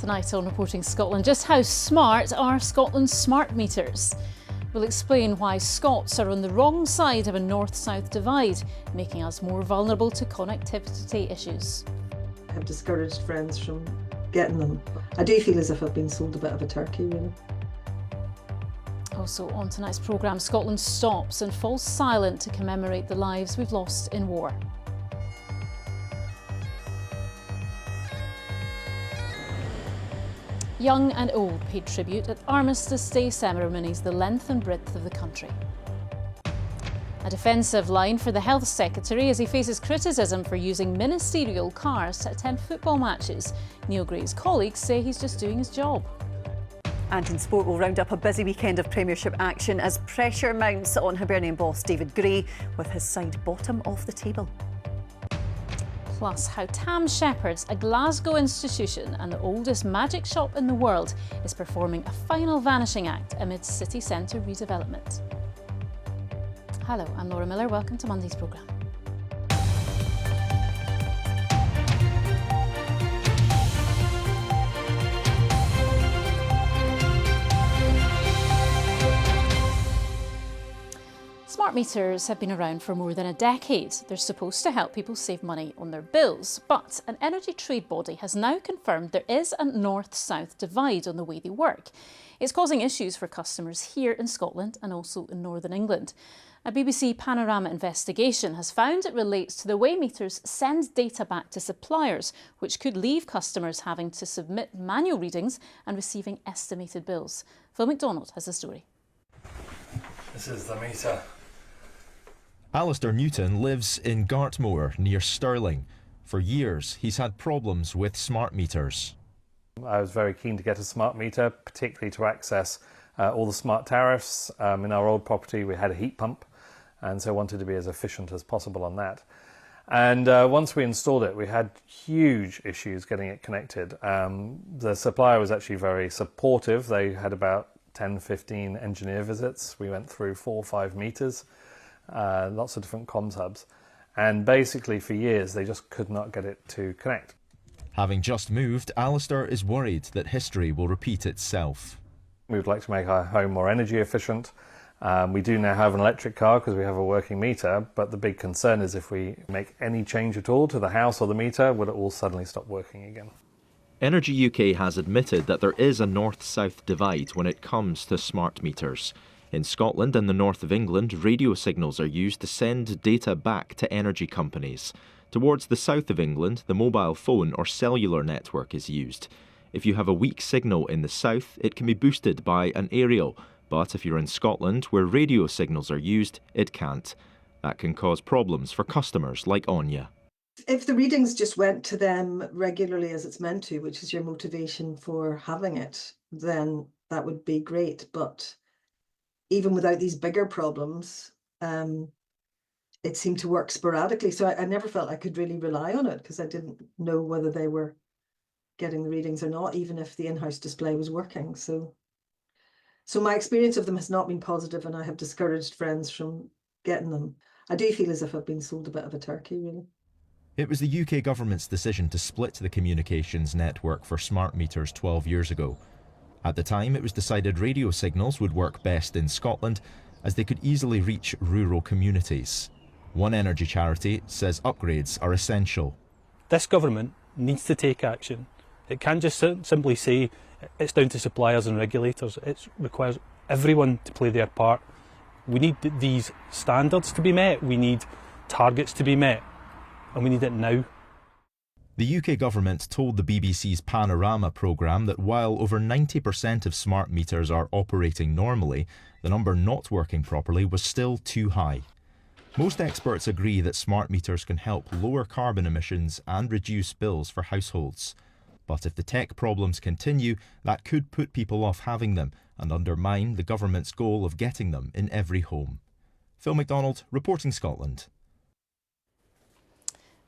Tonight on Reporting Scotland, just how smart are Scotland's smart meters? We'll explain why Scots are on the wrong side of a north-south divide, making us more vulnerable to connectivity issues. I have discouraged friends from getting them. I do feel as if I've been sold a bit of a turkey, really. Also on tonight's programme, Scotland stops and falls silent to commemorate the lives we've lost in war. Young and old paid tribute at Armistice Day ceremonies the length and breadth of the country. A defensive line for the Health Secretary as he faces criticism for using ministerial cars to attend football matches. Neil Gray's colleagues say he's just doing his job. And in sport, we'll round up a busy weekend of Premiership action as pressure mounts on Hibernian boss David Gray with his side bottom of the table. Plus, how Tam Shepherd's, a Glasgow institution and the oldest magic shop in the world, is performing a final vanishing act amid city centre redevelopment. Hello, I'm Laura Miller. Welcome to Monday's programme. Smart meters have been around for more than a decade. They're supposed to help people save money on their bills, but an energy trade body has now confirmed there is a north-south divide on the way they work. It's causing issues for customers here in Scotland and also in Northern England. A BBC Panorama investigation has found it relates to the way meters send data back to suppliers, which could leave customers having to submit manual readings and receiving estimated bills. Phil McDonald has the story. This is the meter. Alistair Newton lives in Gartmore near Stirling. For years, he's had problems with smart meters. I was very keen to get a smart meter, particularly to access all the smart tariffs. In our old property, we had a heat pump, and so I wanted to be as efficient as possible on that. And once we installed it, we had huge issues getting it connected. The supplier was actually very supportive. They had about 10-15 engineer visits. We went through 4 or 5 meters. Lots of different comms hubs, and basically for years they just could not get it to connect. Having just moved, Alistair is worried that history will repeat itself. We would like to make our home more energy efficient. We do now have an electric car because we have a working meter, but the big concern is if we make any change at all to the house or the meter, will it all suddenly stop working again? Energy UK has admitted that there is a north-south divide when it comes to smart meters. In Scotland and the north of England, radio signals are used to send data back to energy companies. Towards the south of England, the mobile phone or cellular network is used. If you have a weak signal in the south, it can be boosted by an aerial, but if you're in Scotland, where radio signals are used, it can't. That can cause problems for customers like Anya. If the readings just went to them regularly as it's meant to, which is your motivation for having it, then that would be great. But even without these bigger problems, it seemed to work sporadically. So I never felt I could really rely on it because I didn't know whether they were getting the readings or not, even if the in-house display was working. So my experience of them has not been positive, and I have discouraged friends from getting them. I do feel as if I've been sold a bit of a turkey, really. It was the UK government's decision to split the communications network for smart meters 12 years ago. At the time, it was decided radio signals would work best in Scotland as they could easily reach rural communities. One energy charity says upgrades are essential. This government needs to take action. It can't just simply say it's down to suppliers and regulators. It requires everyone to play their part. We need these standards to be met, we need targets to be met, and we need it now. The UK government told the BBC's Panorama programme that while over 90% of smart meters are operating normally, the number not working properly was still too high. Most experts agree that smart meters can help lower carbon emissions and reduce bills for households. But if the tech problems continue, that could put people off having them and undermine the government's goal of getting them in every home. Phil McDonald, Reporting Scotland.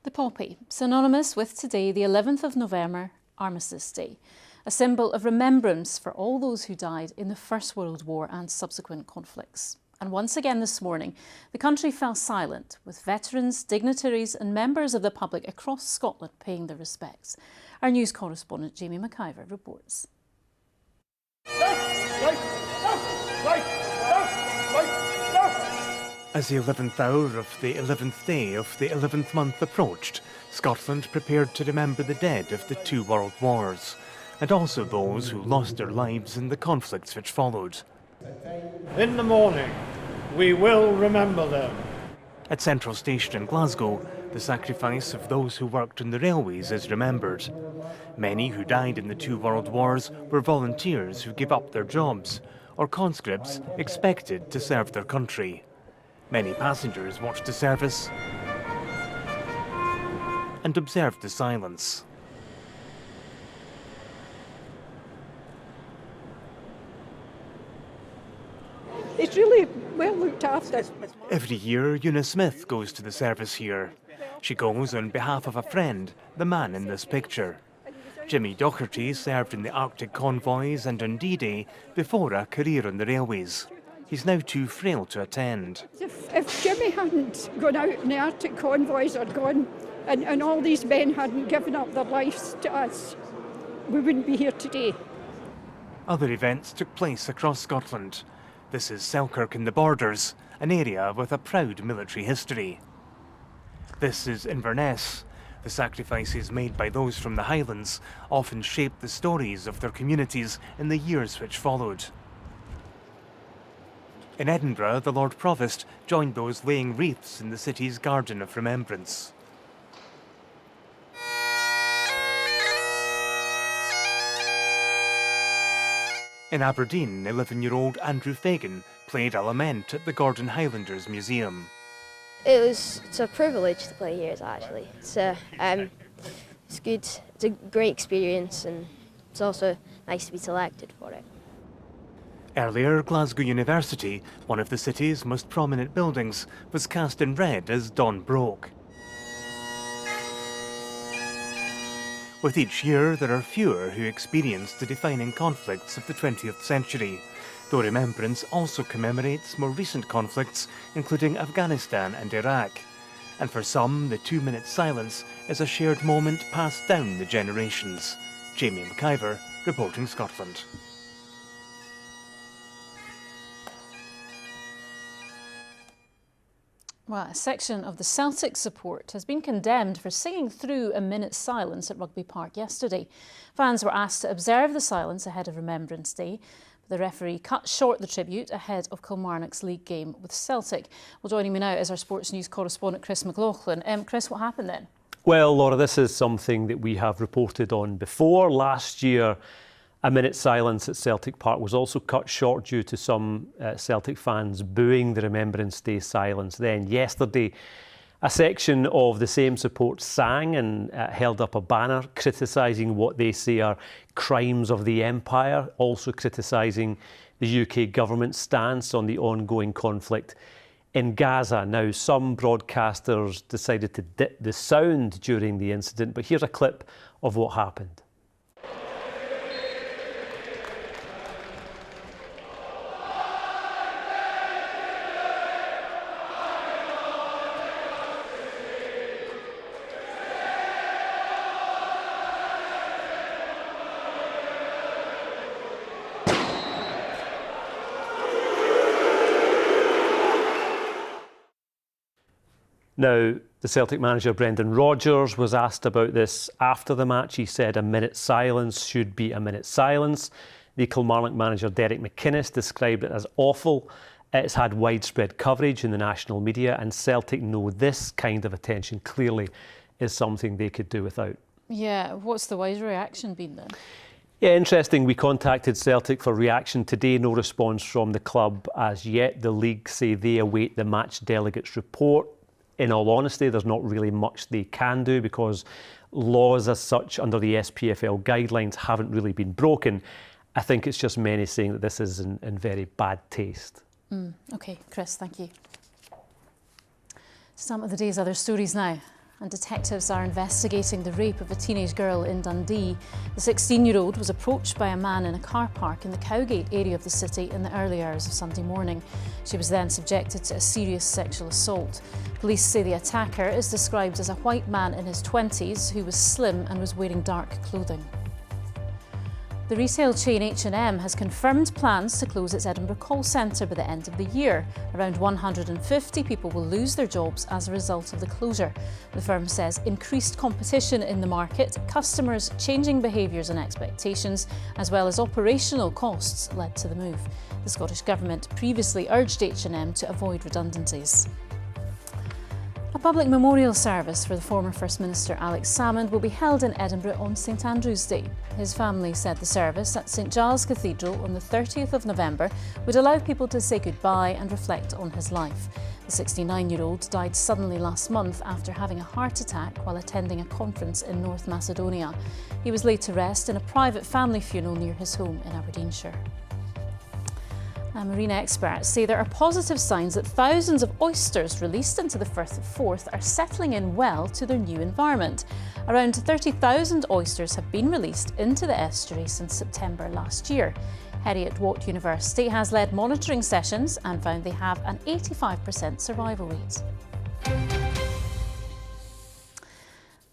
The poppy, synonymous with today, the 11th of November, Armistice Day, a symbol of remembrance for all those who died in the First World War and subsequent conflicts. And once again this morning, the country fell silent, with veterans, dignitaries and members of the public across Scotland paying their respects. Our Our news correspondent Jamie McIver reports. As the 11th hour of the 11th day of the 11th month approached, Scotland prepared to remember the dead of the two world wars, and also those who lost their lives in the conflicts which followed. In the morning, we will remember them. At Central Station in Glasgow, the sacrifice of those who worked on the railways is remembered. Many who died in the two world wars were volunteers who gave up their jobs, or conscripts expected to serve their country. Many passengers watched the service and observed the silence. It's really well looked after. Every year, Eunice Smith goes to the service here. She goes on behalf of a friend, the man in this picture. Jimmy Docherty served in the Arctic convoys and on D-Day before a career on the railways. He's now too frail to attend. If Jimmy hadn't gone out in the Arctic convoys or gone, and all these men hadn't given up their lives to us, we wouldn't be here today. Other events took place across Scotland. This is Selkirk in the Borders, an area with a proud military history. This is Inverness. The sacrifices made by those from the Highlands often shaped the stories of their communities in the years which followed. In Edinburgh, the Lord Provost joined those laying wreaths in the city's Garden of Remembrance. In Aberdeen, 11-year-old Andrew Fagan played a lament at the Gordon Highlanders Museum. It's a privilege to play here, actually. It's good. It's a great experience, and it's also nice to be selected for it. Earlier, Glasgow University, one of the city's most prominent buildings, was cast in red as dawn broke. With each year, there are fewer who experience the defining conflicts of the 20th century, though remembrance also commemorates more recent conflicts, including Afghanistan and Iraq. And for some, the 2-minute silence is a shared moment passed down the generations. Jamie McIver, reporting Scotland. Well, a section of the Celtic support has been condemned for singing through a minute's silence at Rugby Park yesterday. Fans were asked to observe the silence ahead of Remembrance Day. The referee cut short the tribute ahead of Kilmarnock's league game with Celtic. Well, joining me now is our sports news correspondent Chris McLaughlin. Chris, what happened then? Well, Laura, this is something that we have reported on before. Last year, a minute's silence at Celtic Park was also cut short due to some Celtic fans booing the Remembrance Day silence. Then yesterday, a section of the same support sang and held up a banner criticising what they say are crimes of the empire, also criticising the UK government's stance on the ongoing conflict in Gaza. Now, some broadcasters decided to dip the sound during the incident, but here's a clip of what happened. Now, the Celtic manager Brendan Rodgers was asked about this after the match. He said a minute's silence should be a minute's silence. The Kilmarnock manager Derek McInnes described it as awful. It's had widespread coverage in the national media, and Celtic know this kind of attention clearly is something they could do without. Yeah, what's the wider reaction been then? Yeah, interesting. We contacted Celtic for reaction today. No response from the club as yet. The league say they await the match delegates' report. In all honesty, there's not really much they can do because laws as such under the SPFL guidelines haven't really been broken. I think it's just many saying that this is in very bad taste. OK, Chris, thank you. Some of the day's other stories now. And detectives are investigating the rape of a teenage girl in Dundee. The 16-year-old was approached by a man in a car park in the Cowgate area of the city in the early hours of Sunday morning. She was then subjected to a serious sexual assault. Police say the attacker is described as a white man in his 20s who was slim and was wearing dark clothing. The retail chain H&M has confirmed plans to close its Edinburgh call centre by the end of the year. Around 150 people will lose their jobs as a result of the closure. The firm says increased competition in the market, customers' changing behaviours and expectations, as well as operational costs led to the move. The Scottish Government previously urged H&M to avoid redundancies. A public memorial service for the former First Minister Alex Salmond will be held in Edinburgh on St Andrew's Day. His family said the service at St Giles Cathedral on the 30th of November would allow people to say goodbye and reflect on his life. The 69-year-old died suddenly last month after having a heart attack while attending a conference in North Macedonia. He was laid to rest in a private family funeral near his home in Aberdeenshire. Marine experts say there are positive signs that thousands of oysters released into the Firth of Forth are settling in well to their new environment. Around 30,000 oysters have been released into the estuary since September last year. Heriot Watt University has led monitoring sessions and found they have an 85% survival rate.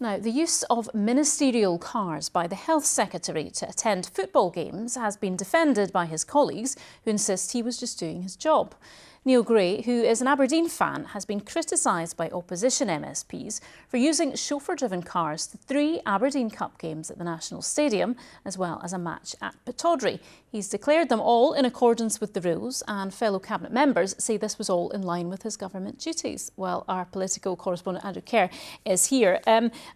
Now, the use of ministerial cars by the Health Secretary to attend football games has been defended by his colleagues who insist he was just doing his job. Neil Gray, who is an Aberdeen fan, has been criticised by opposition MSPs for using chauffeur-driven cars to 3 Aberdeen Cup games at the National Stadium, as well as a match at Pittodrie. He's declared them all in accordance with the rules, and fellow Cabinet members say this was all in line with his government duties. Well, our political correspondent Andrew Kerr is here.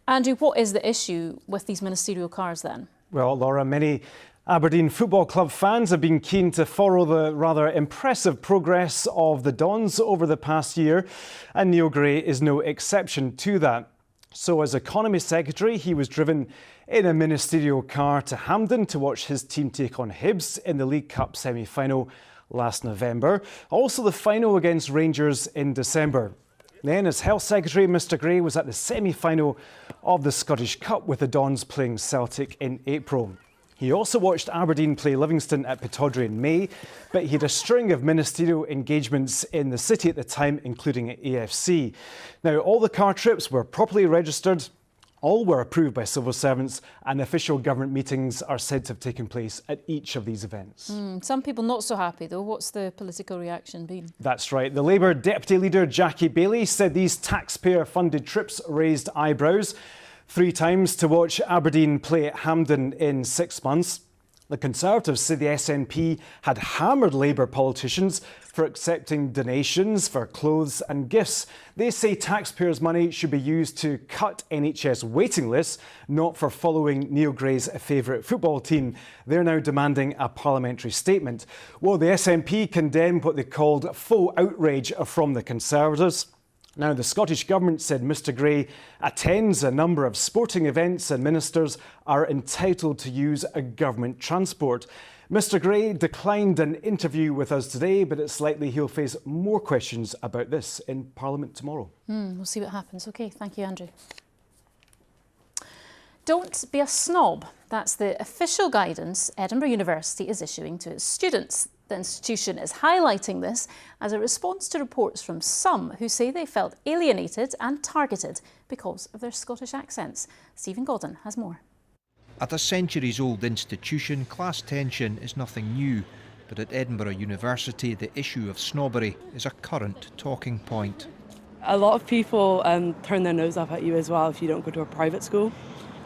Andrew, what is the issue with these ministerial cars then? Well, Laura, many Aberdeen Football Club fans have been keen to follow the rather impressive progress of the Dons over the past year, and Neil Gray is no exception to that. So as Economy Secretary, he was driven in a ministerial car to Hampden to watch his team take on Hibs in the League Cup semi-final last November. Also the final against Rangers in December. Then, as Health Secretary, Mr Gray was at the semi-final of the Scottish Cup with the Dons playing Celtic in April. He also watched Aberdeen play Livingston at Pittodrie in May, but he had a string of ministerial engagements in the city at the time, including at AFC. Now, all the car trips were properly registered, all were approved by civil servants, and official government meetings are said to have taken place at each of these events. Some people not so happy though. What's the political reaction been? That's right. The Labour Deputy Leader Jackie Baillie said these taxpayer-funded trips raised eyebrows. 3 times to watch Aberdeen play at Hampden in 6 months. The Conservatives say the SNP had hammered Labour politicians for accepting donations for clothes and gifts. They say taxpayers' money should be used to cut NHS waiting lists, not for following Neil Gray's favourite football team. They're now demanding a parliamentary statement. Well, the SNP condemned what they called faux outrage from the Conservatives. Now, the Scottish Government said Mr Gray attends a number of sporting events and ministers are entitled to use a government transport. Mr Gray declined an interview with us today, but it's likely he'll face more questions about this in Parliament tomorrow. We'll see what happens. OK, thank you, Andrew. Don't be a snob. That's the official guidance Edinburgh University is issuing to its students. The institution is highlighting this as a response to reports from some who say they felt alienated and targeted because of their Scottish accents. Stephen Godden has more. At a centuries-old institution, class tension is nothing new. But at Edinburgh University, the issue of snobbery is a current talking point. A lot of people turn their nose up at you as well if you don't go to a private school.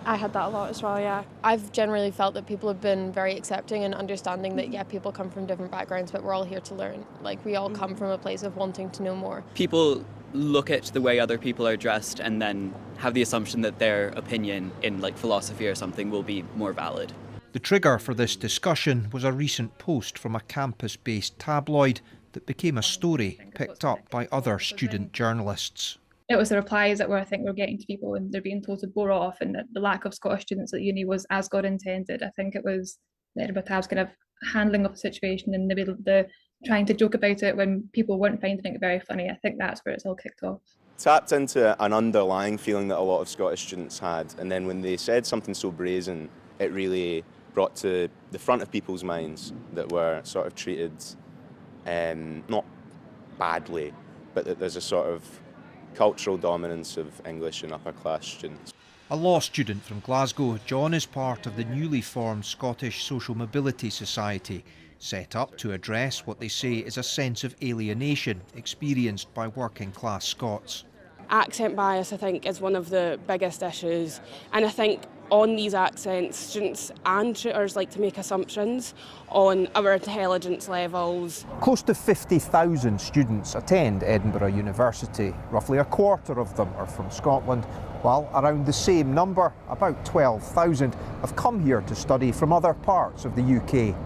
I had that a lot as well, yeah. I've generally felt that people have been very accepting and understanding that, yeah, people come from different backgrounds, but we're all here to learn. Like, we all come from a place of wanting to know more. People look at the way other people are dressed and then have the assumption that their opinion in, like, philosophy or something will be more valid. The trigger for this discussion was a recent post from a campus-based tabloid that became a story picked up by other student journalists. It was the replies that I think we're getting to people and they're being told to bore off, and that the lack of Scottish students at uni was as God intended. I think it was the Edinburgh Tab's kind of handling of the situation and the trying to joke about it when people weren't finding it very funny. I think that's where it's all kicked off. Tapped into an underlying feeling that a lot of Scottish students had, and then when they said something so brazen, it really brought to the front of people's minds that we're sort of treated not badly, but that there's a sort of cultural dominance of English and upper class students. A law student from Glasgow, John is part of the newly formed Scottish Social Mobility Society, set up to address what they say is a sense of alienation experienced by working class Scots. Accent bias, I think, is one of the biggest issues, and I think on these accents, students and tutors like to make assumptions on our intelligence levels. Close to 50,000 students attend Edinburgh University. Roughly a quarter of them are from Scotland, while around the same number, about 12,000, have come here to study from other parts of the UK.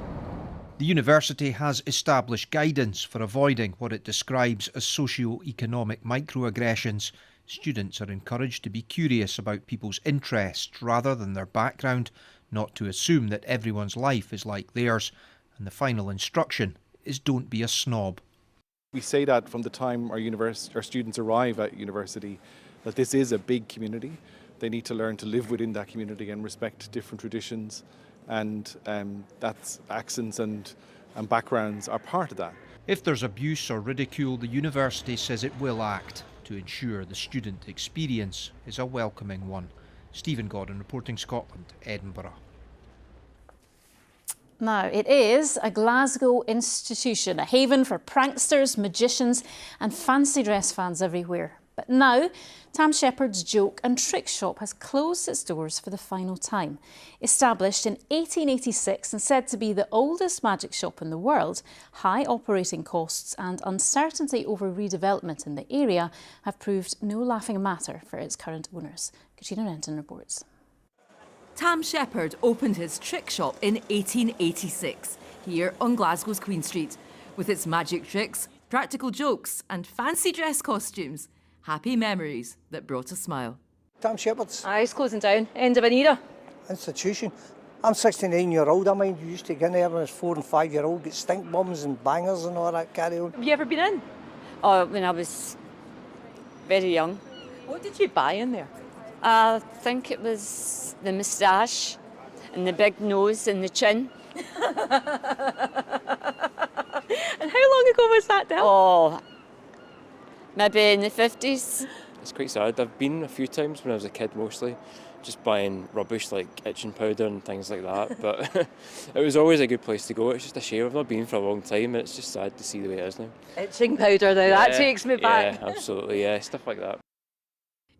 The university has established guidance for avoiding what it describes as socio-economic microaggressions. Students are encouraged to be curious about people's interests rather than their background, not to assume that everyone's life is like theirs. And the final instruction is don't be a snob. We say that from the time our students arrive at university, that this is a big community. They need to learn to live within that community and respect different traditions, and that's accents and backgrounds are part of that. If there's abuse or ridicule, the university says it will act to ensure the student experience is a welcoming one. Stephen Gordon, reporting Scotland, Edinburgh. Now, it is a Glasgow institution, a haven for pranksters, magicians and fancy dress fans everywhere. But now, Tam Shepherd's Joke and Trick Shop has closed its doors for the final time. Established in 1886 and said to be the oldest magic shop in the world, high operating costs and uncertainty over redevelopment in the area have proved no laughing matter for its current owners. Katrina Renton reports. Tam Shepherd opened his trick shop in 1886 here on Glasgow's Queen Street. With its magic tricks, practical jokes and fancy dress costumes. Happy memories that brought a smile. Tam Shepherd's. Aye, it's closing down. End of an era. Institution. I'm 69-year-old. I mind you used to get in there when I was 4 and 5-year-old, get stink bombs and bangers and all that carry on. Have you ever been in? Oh, when I was very young. What did you buy in there? I think it was the moustache and the big nose and the chin. And how long ago was that, Del? Oh, maybe in the 50s. It's quite sad. I've been a few times when I was a kid mostly, just buying rubbish like itching powder and things like that, but it was always a good place to go. It's just a shame I've not been for a long time, and it's just sad to see the way it is now. Itching powder now, that takes me back. Yeah, absolutely, yeah, stuff like that.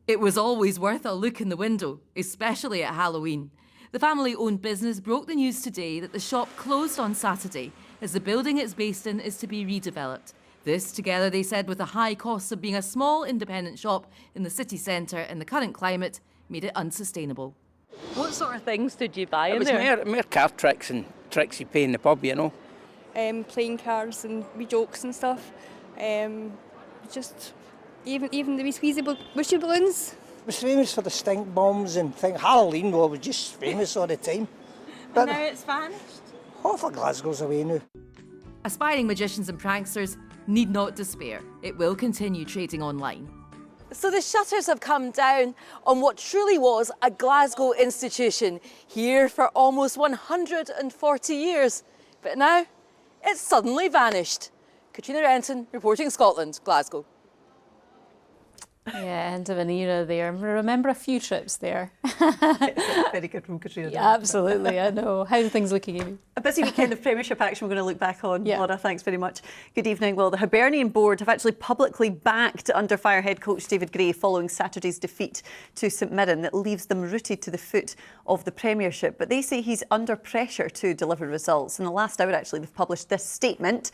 It was always worth a look in the window, especially at Halloween. The family-owned business broke the news today that the shop closed on Saturday as the building it's based in is to be redeveloped. This, together, they said, with the high costs of being a small independent shop in the city centre in the current climate, made it unsustainable. What sort of things did you buy in there? It was more card tricks and tricks you pay in the pub, you know. Playing cards and wee jokes and stuff. Just even the wee squeezy bushy balloons. It was famous for the stink bombs and things. Halloween was just famous all the time. But now it's vanished? Half of Glasgow's away now. Aspiring magicians and pranksters need not despair. It will continue trading online. So the shutters have come down on what truly was a Glasgow institution, here for almost 140 years. But now, it's suddenly vanished. Katrina Renton, reporting Scotland, Glasgow. Yeah, end of an era there. Remember a few trips there. Very good from Katrina. Yeah, absolutely, I know. How are things looking, Amy? A busy weekend of Premiership action we're going to look back on. Yeah. Laura, thanks very much. Good evening. Well, the Hibernian board have actually publicly backed under fire head coach David Gray following Saturday's defeat to St Mirren that leaves them rooted to the foot of the Premiership. But they say he's under pressure to deliver results. In the last hour, actually, they've published this statement.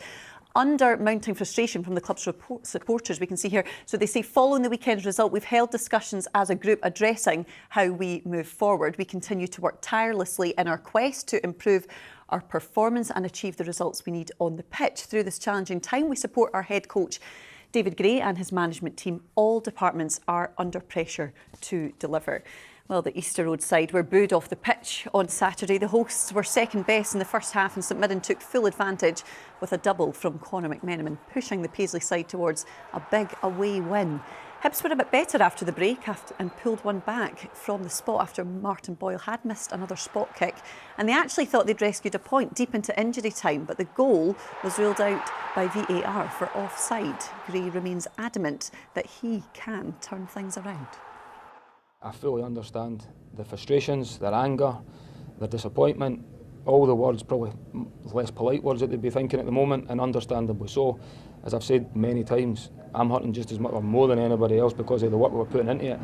Under mounting frustration from the club's supporters, we can see here. So they say, following the weekend's result, we've held discussions as a group addressing how we move forward. We continue to work tirelessly in our quest to improve our performance and achieve the results we need on the pitch. Through this challenging time, we support our head coach, David Gray, and his management team. All departments are under pressure to deliver. Well, the Easter Road side were booed off the pitch on Saturday. The hosts were second best in the first half and St Mirren took full advantage with a double from Conor McMenamin, pushing the Paisley side towards a big away win. Hibs were a bit better after the break and pulled one back from the spot after Martin Boyle had missed another spot kick. And they actually thought they'd rescued a point deep into injury time, but the goal was ruled out by VAR for offside. Gray remains adamant that he can turn things around. I fully understand the frustrations, their anger, their disappointment, all the words, probably less polite words that they'd be thinking at the moment, and understandably so. As I've said many times, I'm hurting just as much or more than anybody else because of the work we're putting into it.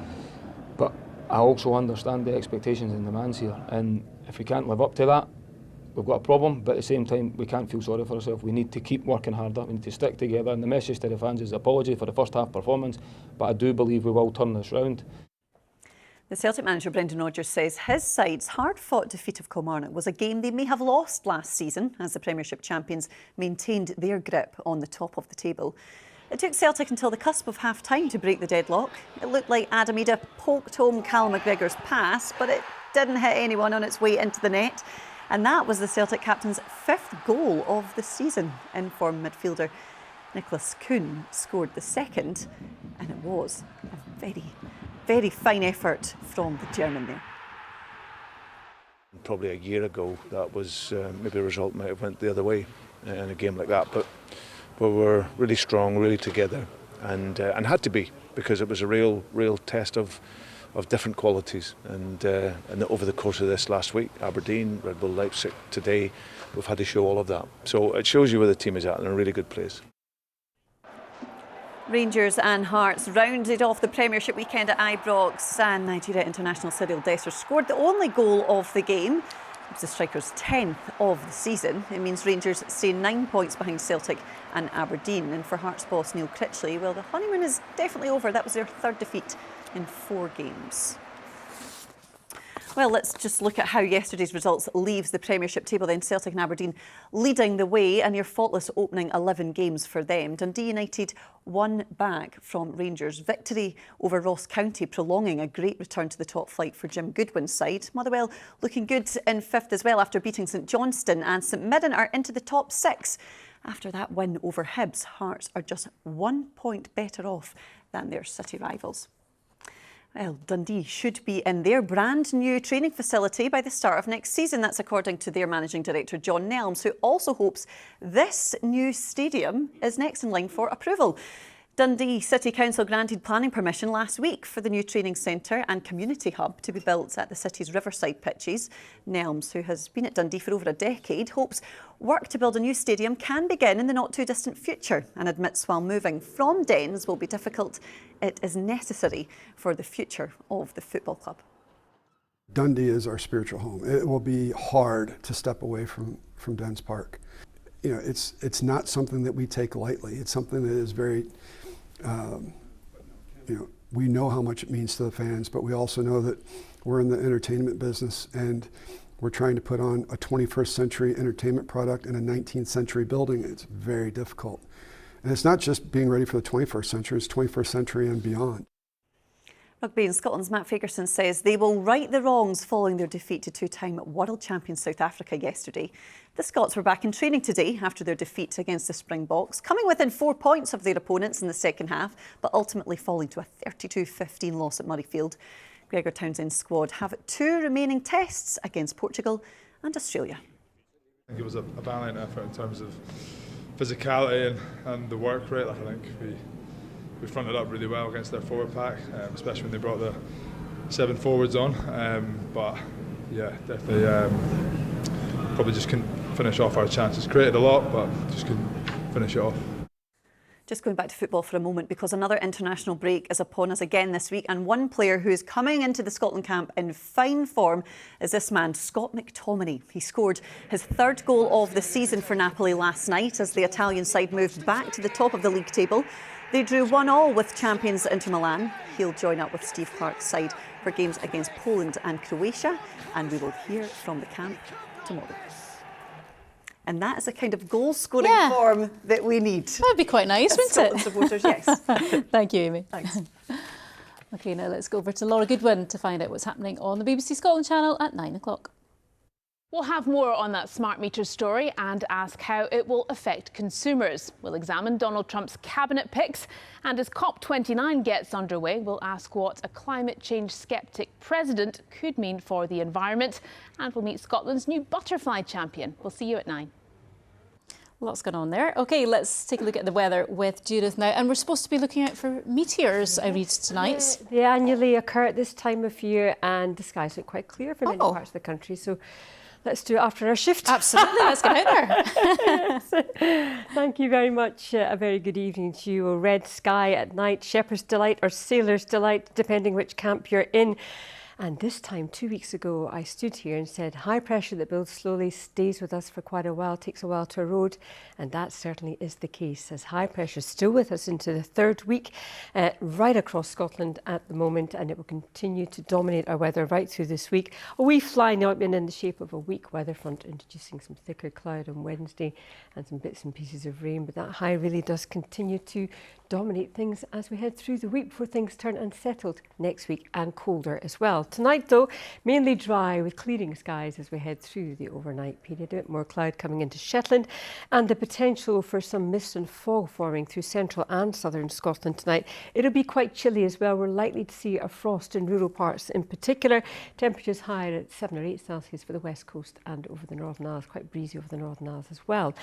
But I also understand the expectations and demands here, and if we can't live up to that, we've got a problem. But at the same time, we can't feel sorry for ourselves. We need to keep working harder, we need to stick together, and the message to the fans is apology for the first half performance, but I do believe we will turn this round. The Celtic manager Brendan Rodgers says his side's hard-fought defeat of Kilmarnock was a game they may have lost last season as the Premiership champions maintained their grip on the top of the table. It took Celtic until the cusp of half-time to break the deadlock. It looked like Adam Idah poked home Callum McGregor's pass, but it didn't hit anyone on its way into the net. And that was the Celtic captain's 5th goal of the season. In-form midfielder Nicholas Kuhn scored the second, and it was a very fine effort from the German there. Probably a year ago, that was maybe a result might have went the other way in a game like that. But we were really strong, really together, and had to be, because it was a real test of different qualities. And over the course of this last week, Aberdeen, Red Bull Leipzig, today, we've had to show all of that. So it shows you where the team is at in a really good place. Rangers and Hearts rounded off the Premiership weekend at Ibrox, and Nigeria international Cyril Dessers scored the only goal of the game. It was the striker's 10th of the season. It means Rangers stay 9 points behind Celtic and Aberdeen. And for Hearts boss Neil Critchley, well, the honeymoon is definitely over. That was their 3rd defeat in 4 games. Well, let's just look at how yesterday's results leaves the Premiership table then. Celtic and Aberdeen leading the way, a near faultless opening 11 games for them. Dundee United won back from Rangers. Victory over Ross County prolonging a great return to the top flight for Jim Goodwin's side. Motherwell looking good in 5th as well after beating St Johnstone, and St Mirren are into the top 6. After that win over Hibs, Hearts are just 1 point better off than their city rivals. Well, Dundee should be in their brand new training facility by the start of next season. That's according to their managing director, John Nelms, who also hopes this new stadium is next in line for approval. Dundee City Council granted planning permission last week for the new training centre and community hub to be built at the city's riverside pitches. Nelms, who has been at Dundee for over a decade, hopes work to build a new stadium can begin in the not too distant future, and admits while moving from Dens will be difficult, it is necessary for the future of the football club. Dundee is our spiritual home. It will be hard to step away from Dens Park. You know, it's not something that we take lightly. It's something that is very, we know how much it means to the fans, but we also know that we're in the entertainment business, and we're trying to put on a 21st century entertainment product in a 19th century building. It's very difficult. And it's not just being ready for the 21st century, it's 21st century and beyond. Rugby in Scotland's Matt Fagerson says they will right the wrongs following their defeat to 2-time world champions South Africa yesterday. The Scots were back in training today after their defeat against the Springboks, coming within 4 points of their opponents in the second half, but ultimately falling to a 32-15 loss at Murrayfield. Gregor Townsend's squad have 2 remaining tests against Portugal and Australia. I think it was a valiant effort in terms of physicality and the work rate. I think we fronted up really well against their forward pack, especially when they brought the 7 forwards on. But yeah, definitely probably just couldn't finish off our chances. Created a lot, but just couldn't finish it off. Just going back to football for a moment, because another international break is upon us again this week, and one player who is coming into the Scotland camp in fine form is this man, Scott McTominay. He scored his 3rd goal of the season for Napoli last night as the Italian side moved back to the top of the league table. They drew 1-1 with champions Inter Milan. He'll join up with Steve Clarke's side for games against Poland and Croatia, and we will hear from the camp tomorrow. And that is the kind of goal-scoring form that we need. That would be quite nice, wouldn't it? Supporters, yes. Thank you, Amy. Thanks. OK, now let's go over to Laura Goodwin to find out what's happening on the BBC Scotland channel at 9 o'clock. We'll have more on that smart meter story and ask how it will affect consumers. We'll examine Donald Trump's cabinet picks, and as COP29 gets underway, we'll ask what a climate change sceptic president could mean for the environment, and we'll meet Scotland's new butterfly champion. We'll see you at 9. Lots going on there. OK, let's take a look at the weather with Judith now. And we're supposed to be looking out for meteors, I read tonight. They annually occur at this time of year, and the skies look quite clear for many parts of the country. So let's do it after our shift. Absolutely, let's get out there. Yes. Thank you very much. A very good evening to you. A red sky at night, shepherd's delight or sailor's delight, depending which camp you're in. And this time, 2 weeks ago, I stood here and said, high pressure that builds slowly stays with us for quite a while, takes a while to erode. And that certainly is the case, as high pressure is still with us into the third week, right across Scotland at the moment. And it will continue to dominate our weather right through this week. A wee flying out in the shape of a weak weather front, introducing some thicker cloud on Wednesday and some bits and pieces of rain. But that high really does continue to dominate things as we head through the week before things turn unsettled next week and colder as well. Tonight, though, mainly dry with clearing skies as we head through the overnight period. A bit more cloud coming into Shetland and the potential for some mist and fog forming through central and southern Scotland tonight. It'll be quite chilly as well. We're likely to see a frost in rural parts in particular. Temperatures higher at 7 or 8 Celsius for the west coast and over the Northern Isles. Quite breezy over the Northern Isles as well.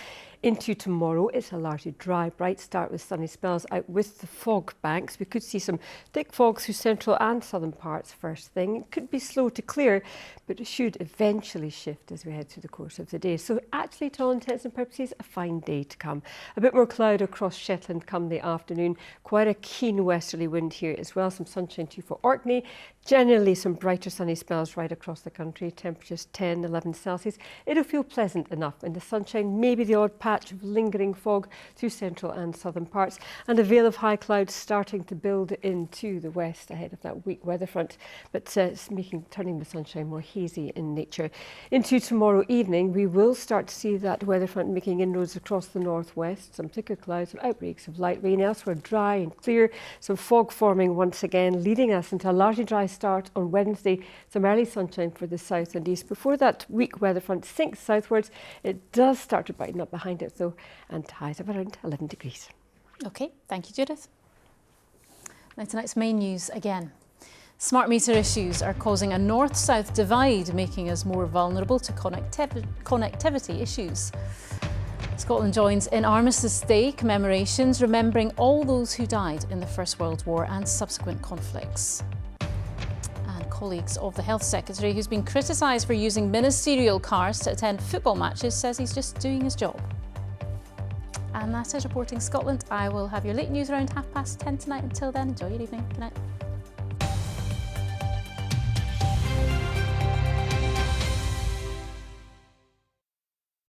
Into tomorrow, it's a largely dry, bright start with sunny spells out with the fog banks. We could see some thick fog through central and southern parts first thing. It could be slow to clear, but it should eventually shift as we head through the course of the day. So actually, to all intents and purposes, a fine day to come. A bit more cloud across Shetland come the afternoon. Quite a keen westerly wind here as well. Some sunshine too for Orkney. Generally some brighter sunny spells right across the country. Temperatures 10, 11 Celsius. It'll feel pleasant enough in the sunshine. Maybe the odd patch of lingering fog through central and southern parts. And a veil of high clouds starting to build into the west ahead of that weak weather front. But turning the sunshine more hazy in nature. Into tomorrow evening, we will start to see that weather front making inroads across the northwest. Some thicker clouds, some outbreaks of light rain. Elsewhere dry and clear. Some fog forming once again, leading us into a largely dry start on Wednesday. Some early sunshine for the south and east. Before that weak weather front sinks southwards, it does start to brighten up behind it though, and highs of around 11 degrees. OK, thank you, Judith. Now tonight's main news again. Smart meter issues are causing a north-south divide, making us more vulnerable to connectivity issues. Scotland joins in Armistice Day commemorations, remembering all those who died in the First World War and subsequent conflicts. And colleagues of the Health Secretary, who's been criticised for using ministerial cars to attend football matches, says he's just doing his job. And that is Reporting Scotland. I will have your late news around 10:30 tonight. Until then, enjoy your evening. Good night.